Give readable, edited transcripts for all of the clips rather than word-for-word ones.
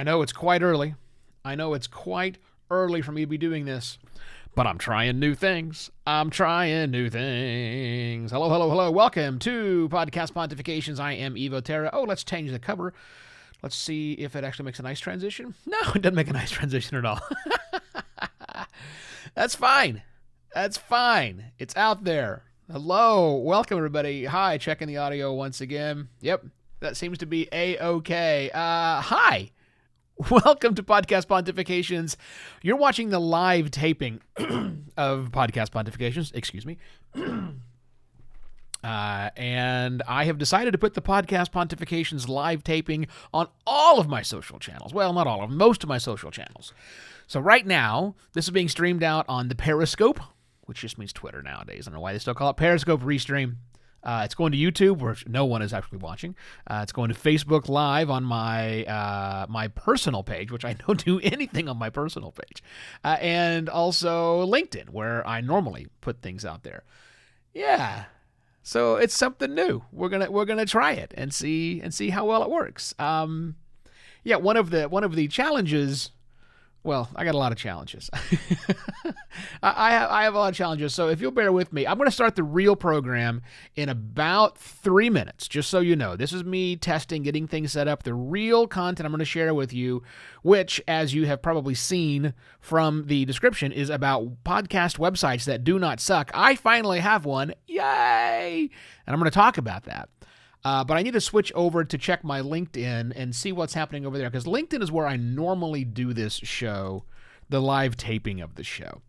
I know it's quite early. I know it's quite early for me to be doing this, but I'm trying new things. Hello. Welcome to Podcast Pontifications. I am Evo Terra. Oh, let's change the cover. Let's see if it actually makes a nice transition. No, it doesn't make a nice transition at all. That's fine. It's out there. Hello. Welcome, everybody. Hi, checking the audio once again. Yep, that seems to be A-okay. Hi. Welcome to Podcast Pontifications. You're watching the live taping of Podcast Pontifications. Excuse me. And I have decided to put the Podcast Pontifications live taping on all of my social channels. Well, not all of them, most of my social channels. So right now, this is being streamed out on the Periscope, which just means Twitter nowadays. I don't know why they still call it Periscope Restream. It's going to YouTube, where no one is actually watching. It's going to Facebook Live on my my personal page, which I don't do anything on my personal page, and also LinkedIn, where I normally put things out there. Yeah, so it's something new. We're gonna try it and see how well it works. Yeah, one of the challenges. Well, I got a lot of challenges. I have a lot of challenges, so if you'll bear with me, I'm going to start the real program in about 3 minutes, just so you know. This is me testing, getting things set up. The real content I'm going to share with you, which, as you have probably seen from the description, is about podcast websites that do not suck. I finally have one. Yay! And I'm going to talk about that. But I need to switch over to check my LinkedIn and see what's happening over there, because LinkedIn is where I normally do this show, the live taping of the show.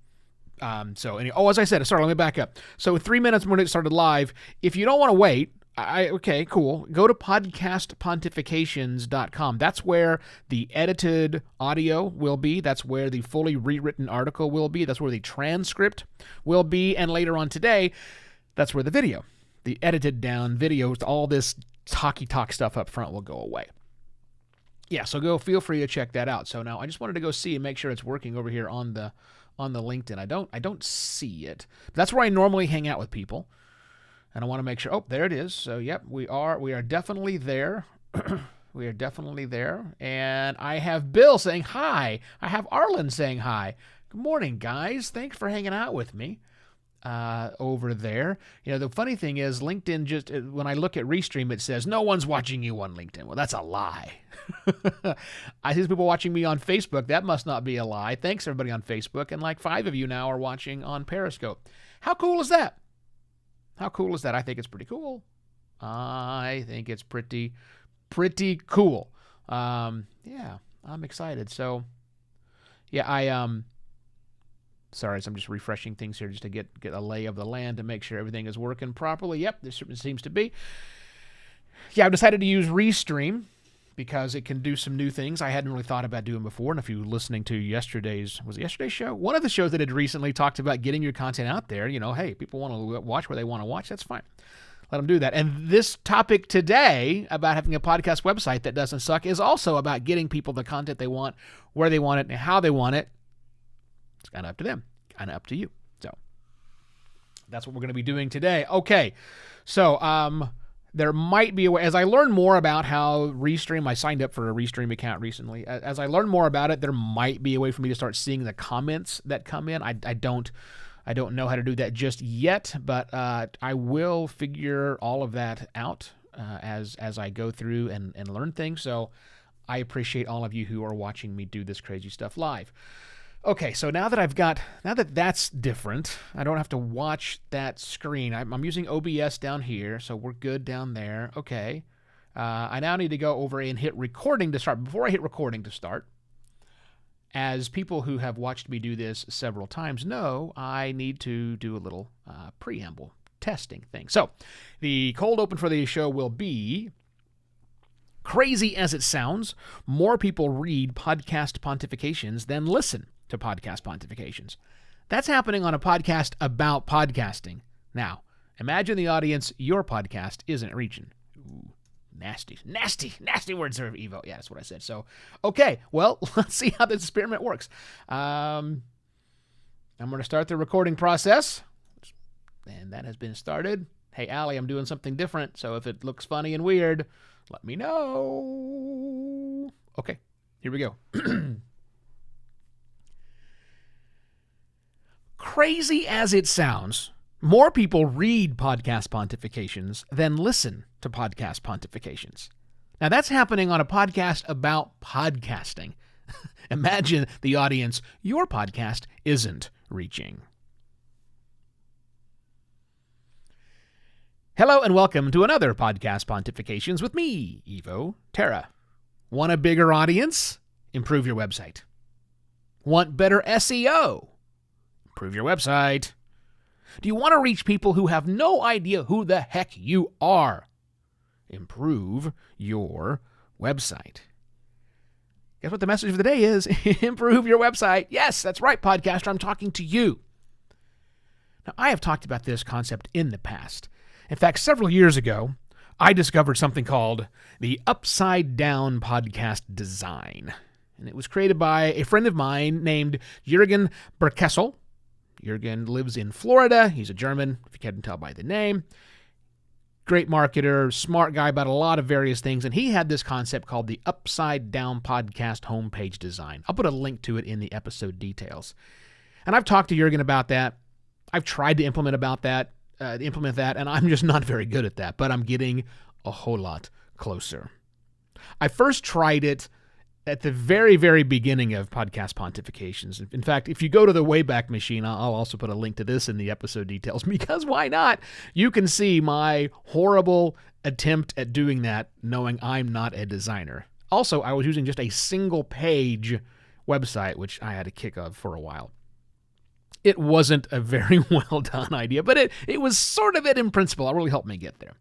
As I said, sorry, let me back up. So 3 minutes when it started live. If you don't want to wait, okay, cool. Go to podcastpontifications.com. That's where the edited audio will be. That's where the fully rewritten article will be. That's where the transcript will be. And later on today, that's where the video. The edited down videos, all this talky talk stuff up front will go away. Yeah, so feel free to check that out. So now I just wanted to go see and make sure it's working over here on the LinkedIn. I don't see it. That's where I normally hang out with people. And I want to make sure. Oh, there it is. So yep, we are definitely there. We are definitely there. And I have Bill saying hi. I have Arlen saying hi. Good morning, guys. Thanks for hanging out with me. Over there. You know, the funny thing is LinkedIn just, when I look at Restream, it says, no one's watching you on LinkedIn. Well, that's a lie. I see people watching me on Facebook. That must not be a lie. Thanks, everybody on Facebook. And like 5 of you now are watching on Periscope. How cool is that? I think it's pretty cool. I think it's pretty cool. Yeah, I'm excited. So, yeah, sorry, so I'm just refreshing things here just to get a lay of the land to make sure everything is working properly. Yep, this seems to be. Yeah, I've decided to use Restream because it can do some new things I hadn't really thought about doing before. And if you were listening to yesterday's show? One of the shows that I did recently talked about getting your content out there. You know, hey, people want to watch where they want to watch. That's fine. Let them do that. And this topic today about having a podcast website that doesn't suck is also about getting people the content they want, where they want it, and how they want it. It's kind of up to them, kind of up to you. So that's what we're going to be doing today. Okay, so there might be a way, as I learn more about how Restream, I signed up for a Restream account recently. As I learn more about it, there might be a way for me to start seeing the comments that come in. I don't know how to do that just yet, but I will figure all of that out as I go through and learn things. So I appreciate all of you who are watching me do this crazy stuff live. Okay, so now that that's different, I don't have to watch that screen. I'm using OBS down here, so we're good down there. Okay, I now need to go over and hit recording to start. Before I hit recording to start, as people who have watched me do this several times know, I need to do a little preamble testing thing. So the cold open for the show will be, crazy as it sounds, more people read Podcast Pontifications than listen to Podcast Pontifications. That's happening on a podcast about podcasting. Now, imagine the audience your podcast isn't reaching. Ooh, nasty words there, Evo. Yeah, that's what I said. So, okay, well, let's see how this experiment works. I'm going to start the recording process, and that has been started. Hey, Allie, I'm doing something different, so if it looks funny and weird, let me know. Okay, Here we go. Crazy as it sounds, more people read Podcast Pontifications than listen to Podcast Pontifications. Now, that's happening on a podcast about podcasting. Imagine the audience your podcast isn't reaching. Hello and welcome to another Podcast Pontifications with me, Evo Terra. Want a bigger audience? Improve your website. Want better SEO? Improve your website. Do you want to reach people who have no idea who the heck you are? Improve your website. Guess what the message of the day is? Improve your website. Yes, that's right, podcaster. I'm talking to you. Now, I have talked about this concept in the past. In fact, several years ago, I discovered something called the Upside Down Podcast Design. And it was created by a friend of mine named Jürgen Berkessel. Jürgen lives in Florida. He's a German, if you can't tell by the name. Great marketer, smart guy about a lot of various things. And he had this concept called the Upside Down Podcast Homepage Design. I'll put a link to it in the episode details. And I've talked to Jürgen about that. I've tried to implement that, and I'm just not very good at that, but I'm getting a whole lot closer. I first tried it at the very, very beginning of Podcast Pontifications. In fact, if you go to the Wayback Machine, I'll also put a link to this in the episode details, because why not? You can see my horrible attempt at doing that, knowing I'm not a designer. Also, I was using just a single-page website, which I had a kick of for a while. It wasn't a very well-done idea, but it was sort of it in principle. It really helped me get there.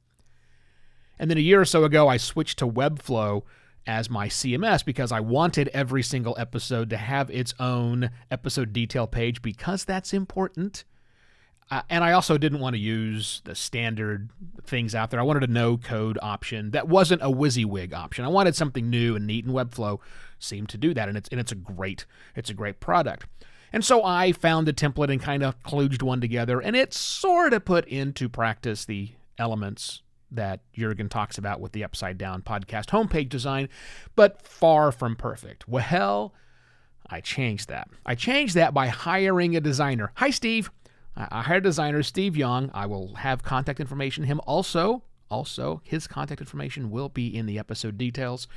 And then a year or so ago, I switched to Webflow as my CMS because I wanted every single episode to have its own episode detail page because that's important. And I also didn't want to use the standard things out there. I wanted a no-code option that wasn't a WYSIWYG option. I wanted something new and neat, and Webflow seemed to do that, and it's a great product. And so I found a template and kind of kludged one together, and it sort of put into practice the elements that Jürgen talks about with the Upside Down Podcast homepage design, but far from perfect. Well, I changed that. I changed that by hiring a designer. Hi, Steve. I hired a designer, Steve Young. I will have contact information. Him also, his contact information will be in the episode details.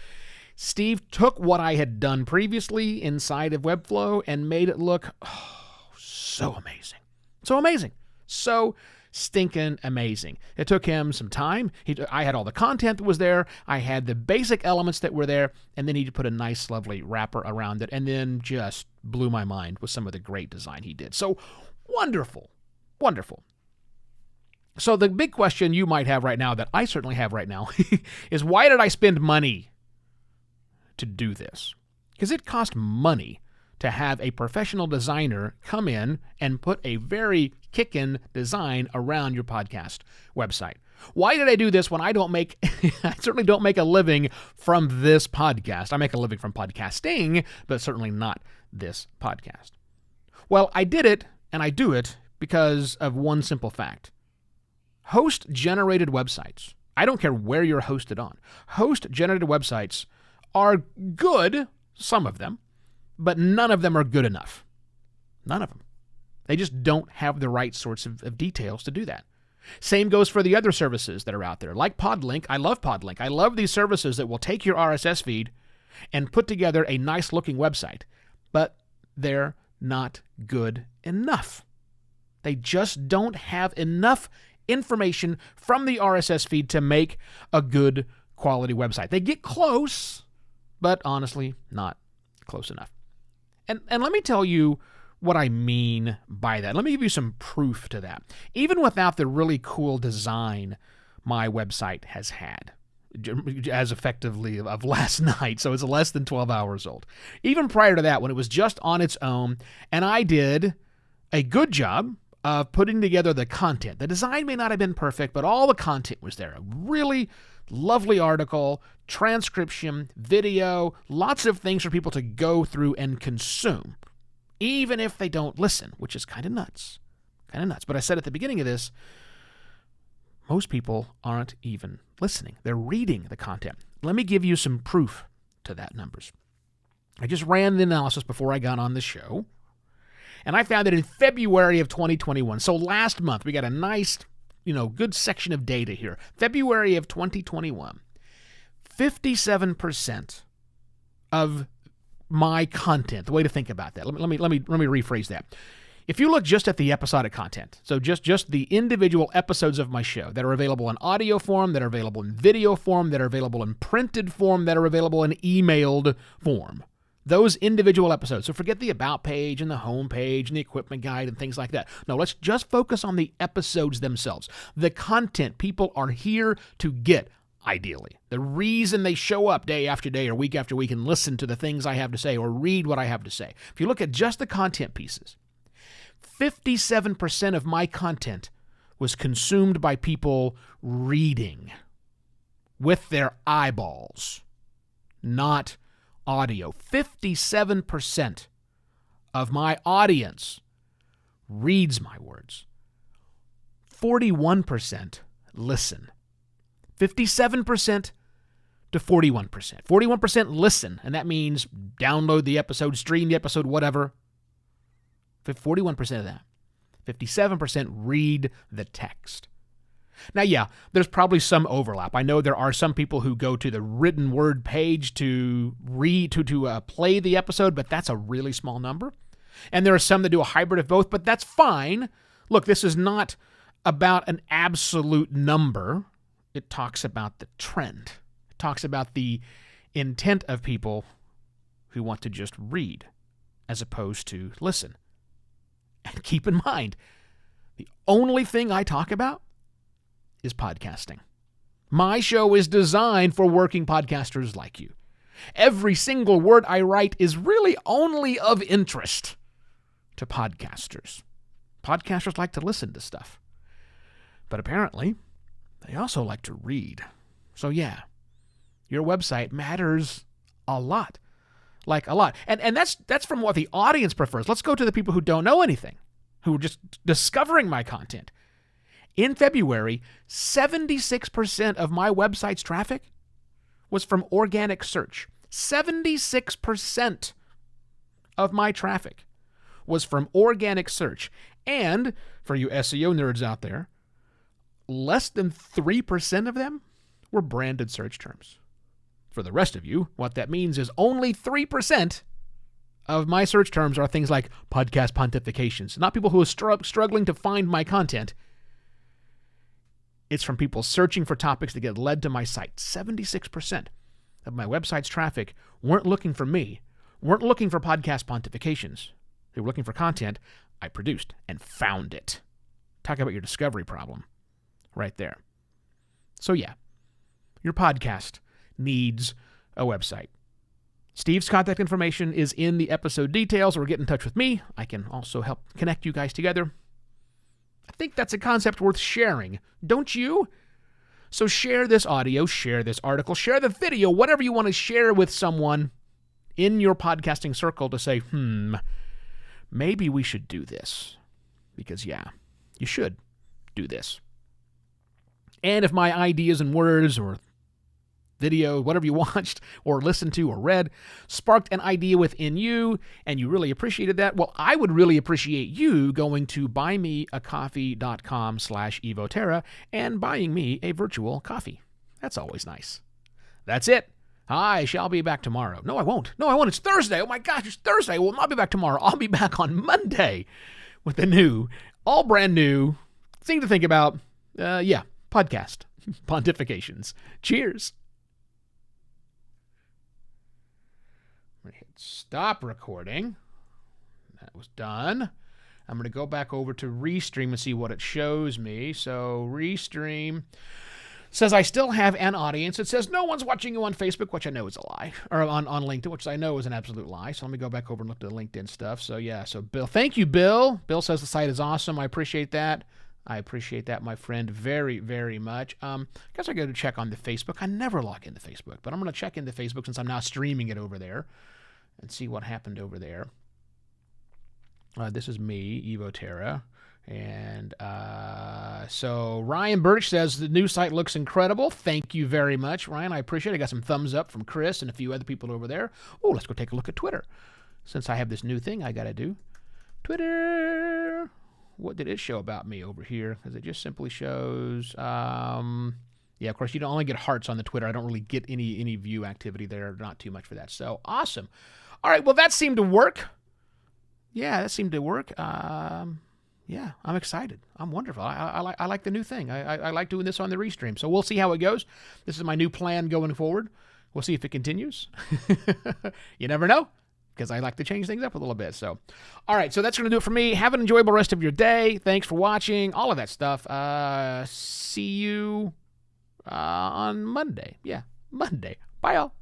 Steve took what I had done previously inside of Webflow and made it look so amazing. So amazing. So stinking amazing. It took him some time. I had all the content that was there. I had the basic elements that were there, and then he put a nice, lovely wrapper around it, and then just blew my mind with some of the great design he did. So wonderful, wonderful. So the big question you might have right now, that I certainly have right now, is why did I spend money to do this? Because it cost money to have a professional designer come in and put a very kickin' design around your podcast website. Why did I do this when I certainly don't make a living from this podcast? I make a living from podcasting, but certainly not this podcast. Well, I did it, and I do it because of one simple fact. Host-generated websites, I don't care where you're hosted on, host-generated websites are good, some of them, but none of them are good enough. None of them. They just don't have the right sorts of details to do that. Same goes for the other services that are out there, like Podlink. I love Podlink. I love these services that will take your RSS feed and put together a nice-looking website, but they're not good enough. They just don't have enough information from the RSS feed to make a good quality website. They get close, but honestly, not close enough. And let me tell you what I mean by that. Let me give you some proof to that. Even without the really cool design my website has had, as effectively of last night, so it's less than 12 hours old. Even prior to that, when it was just on its own, and I did a good job of putting together the content. The design may not have been perfect, but all the content was there. A really lovely article, transcription, video, lots of things for people to go through and consume, even if they don't listen, which is kind of nuts. But I said at the beginning of this, most people aren't even listening. They're reading the content. Let me give you some proof to that numbers. I just ran the analysis before I got on the show, and I found that in February of 2021, so last month, we got a nice, good section of data here. February of 2021, 57% of my content, the way to think about that, let me rephrase that. If you look just at the episodic content, so just the individual episodes of my show that are available in audio form, that are available in video form, that are available in printed form, that are available in emailed form, those individual episodes. So forget the about page and the home page and the equipment guide and things like that. No, let's just focus on the episodes themselves. The content people are here to get, ideally. The reason they show up day after day or week after week and listen to the things I have to say or read what I have to say. If you look at just the content pieces, 57% of my content was consumed by people reading with their eyeballs, not audio. 57% of my audience reads my words. 41% listen. 57% to 41%. 41% listen, and that means download the episode, stream the episode, whatever. 41% of that. 57% read the text. Now, yeah, there's probably some overlap. I know there are some people who go to the written word page to read, to play the episode, but that's a really small number. And there are some that do a hybrid of both, but that's fine. Look, this is not about an absolute number. It talks about the trend. It talks about the intent of people who want to just read as opposed to listen. And keep in mind, the only thing I talk about is podcasting. My show is designed for working podcasters like you. Every single word I write is really only of interest to podcasters. Podcasters like to listen to stuff. But apparently, they also like to read. So yeah, your website matters a lot. Like a lot. And that's from what the audience prefers. Let's go to the people who don't know anything, who are just discovering my content. In February, 76% of my website's traffic was from organic search. 76% of my traffic was from organic search. And for you SEO nerds out there, less than 3% of them were branded search terms. For the rest of you, what that means is only 3% of my search terms are things like Podcast Pontifications, not people who are struggling to find my content. It's from people searching for topics that get led to my site. 76% of my website's traffic weren't looking for me, weren't looking for Podcast Pontifications. They were looking for content I produced and found it. Talk about your discovery problem right there. So yeah, your podcast needs a website. Steve's contact information is in the episode details, or get in touch with me. I can also help connect you guys together. I think that's a concept worth sharing, don't you? So share this audio, share this article, share the video, whatever you want to share with someone in your podcasting circle to say, maybe we should do this. Because yeah, you should do this. And if my ideas and words or video, whatever you watched or listened to or read, sparked an idea within you and you really appreciated that, well, I would really appreciate you going to buymeacoffee.com/evoterra and buying me a virtual coffee. That's always nice. That's it. I shall be back tomorrow. No, I won't. It's Thursday. Oh my gosh, it's Thursday. Well, I'll be back tomorrow. I'll be back on Monday with a new, all brand new thing to think about. Podcast Pontifications. Cheers. I'm going to hit stop recording. That was done. I'm going to go back over to Restream and see what it shows me. So Restream says I still have an audience. It says no one's watching you on Facebook, which I know is a lie, or on LinkedIn, which I know is an absolute lie. So let me go back over and look at the LinkedIn stuff. So yeah, so Bill, thank you, Bill. Bill says the site is awesome. I appreciate that. I appreciate that, my friend, very, very much. I guess I got to check on the Facebook. I never log into Facebook, but I'm going to check into Facebook since I'm now streaming it over there and see what happened over there. This is me, Evo Terra. And so Ryan Birch says the new site looks incredible. Thank you very much, Ryan. I appreciate it. I got some thumbs up from Chris and a few other people over there. Oh, let's go take a look at Twitter. Since I have this new thing I got to do. Twitter. What did it show about me over here? Because it just simply shows... yeah, of course, you don't only get hearts on the Twitter. I don't really get any view activity there. Not too much for that. So, awesome. All right, well, that seemed to work. Yeah, that seemed to work. Yeah, I'm excited. I'm wonderful. I like the new thing. I like doing this on the Restream. So we'll see how it goes. This is my new plan going forward. We'll see if it continues. You never know, because I like to change things up a little bit. So, all right, so that's going to do it for me. Have an enjoyable rest of your day. Thanks for watching, all of that stuff. See you on Monday. Yeah, Monday. Bye, y'all.